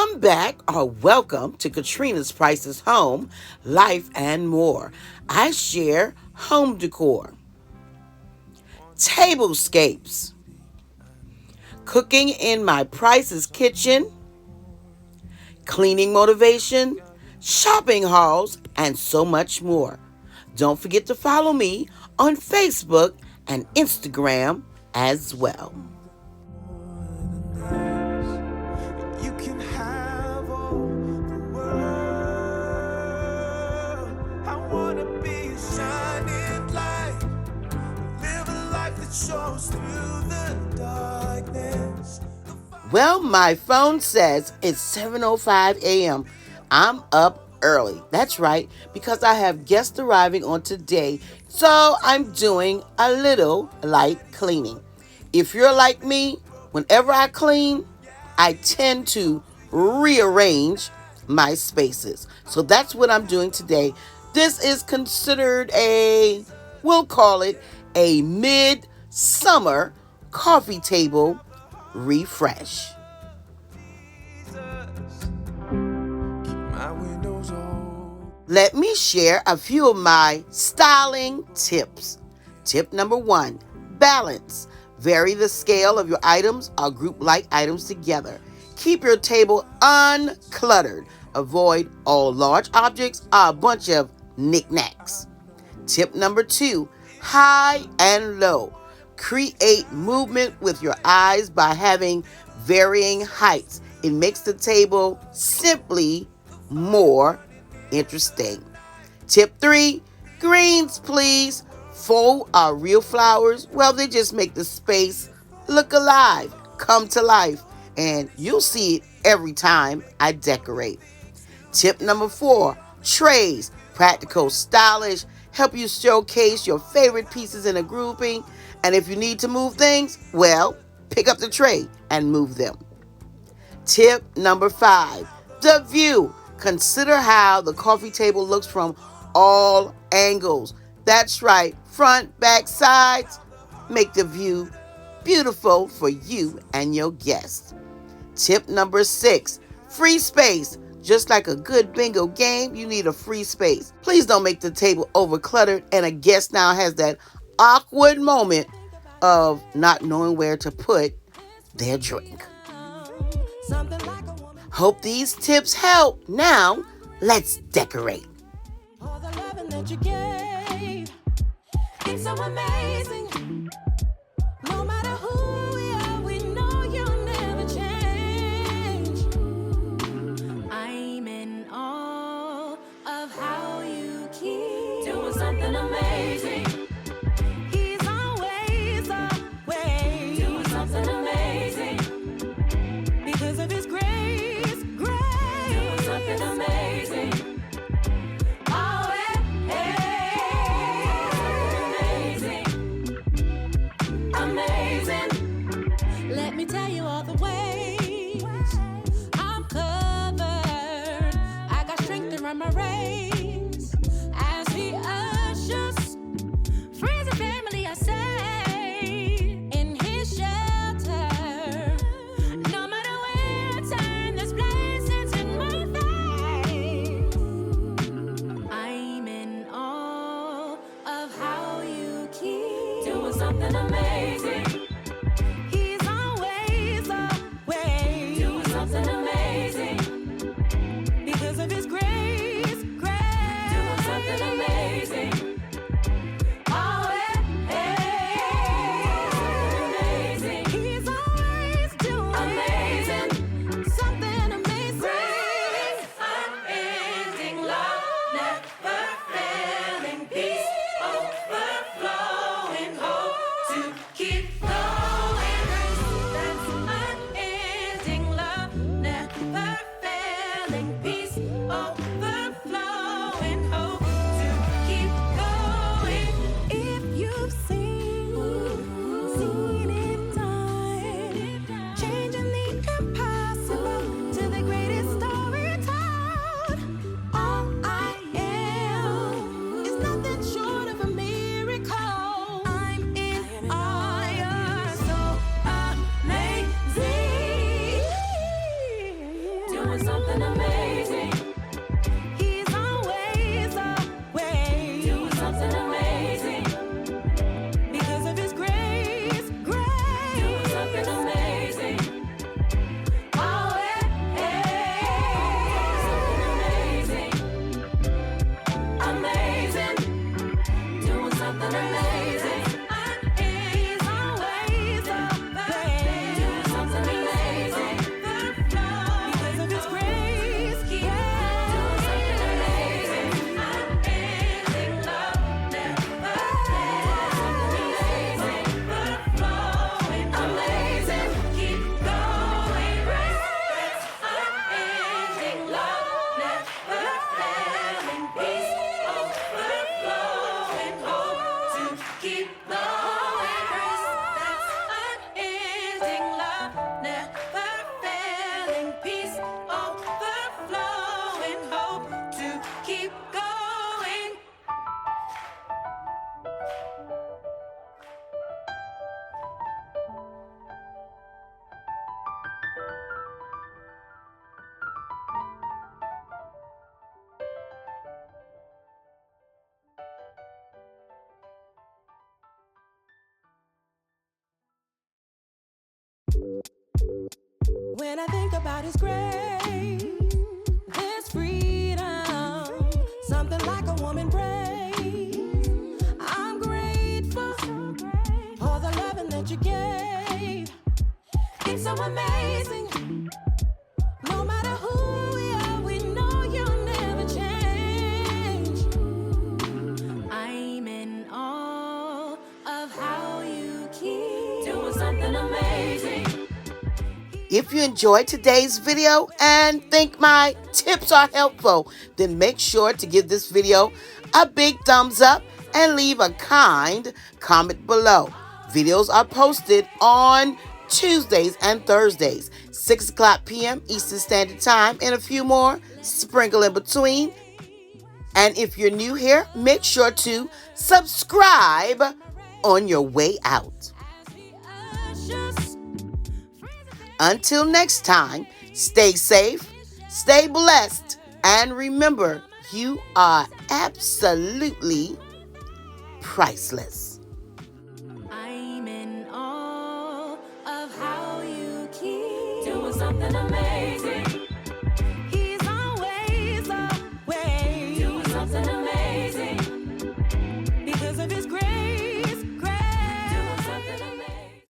Welcome back or welcome to Katrina's Price's Home, Life and More. I share home decor, tablescapes, cooking in my Price's kitchen, cleaning motivation, shopping hauls, and so much more. Don't forget to follow me on Facebook and Instagram as well. You can have all the world. I wanna be a shining light, live a life that shows through the darkness. Well, my phone says it's 7:05 a.m. I'm up early. That's right, because I have guests arriving on today, so I'm doing a little light cleaning. If you're like me, whenever I clean, I tend to rearrange my spaces. So that's what I'm doing today. This is considered we'll call it a mid-summer coffee table refresh. Let me share a few of my styling tips. Tip number 1, balance. Vary the scale of your items or group like items together. Keep your table uncluttered. Avoid all large objects or a bunch of knickknacks. Tip number 2, high and low. Create movement with your eyes by having varying heights. It makes the table simply more interesting. Tip 3, greens please. Faux or real flowers, well, they just make the space look alive, come to life, and you'll see it every time I decorate. Tip number 4, trays. Practical, stylish, help you showcase your favorite pieces in a grouping, and if you need to move things, well, pick up the tray and move them. Tip number 5, the view. Consider how the coffee table looks from all angles. That's right, front, back, sides. Make the view beautiful for you and your guests. Tip number 6, free space. Just like a good bingo game, you need a free space. Please don't make the table overcluttered and a guest now has that awkward moment of not knowing where to put their drink. Hope these tips help. Now, let's decorate. All the loving that you gave, it's so amazing. No matter who we are, we know you'll never change. I'm in awe of how you keep doing something amazing. He's always away, doing something amazing. Because of his grace, doing something amazing. Let me tell you all the ways I'm covered. I got strength to run my race as he ushers friends and family I say in his shelter. No matter where I turn, there's blessings in my face. I'm in awe of how you keep doing something amazing. Something amazing because of his grace, When I think about His grace, His freedom, something like a woman brave. I'm grateful for the loving that you gave. It's so amazing. No matter who we are, we know you'll never change. I'm in awe of how you keep doing something amazing. If you enjoyed today's video and think my tips are helpful, then make sure to give this video a big thumbs up and leave a kind comment below. Videos are posted on Tuesdays and Thursdays, 6 o'clock p.m. Eastern Standard Time, and a few more sprinkle in between. And if you're new here, make sure to subscribe on your way out. Until next time, stay safe, stay blessed, and remember, you are absolutely priceless. I'm in awe of how you keep doing something amazing. He's always away doing something amazing.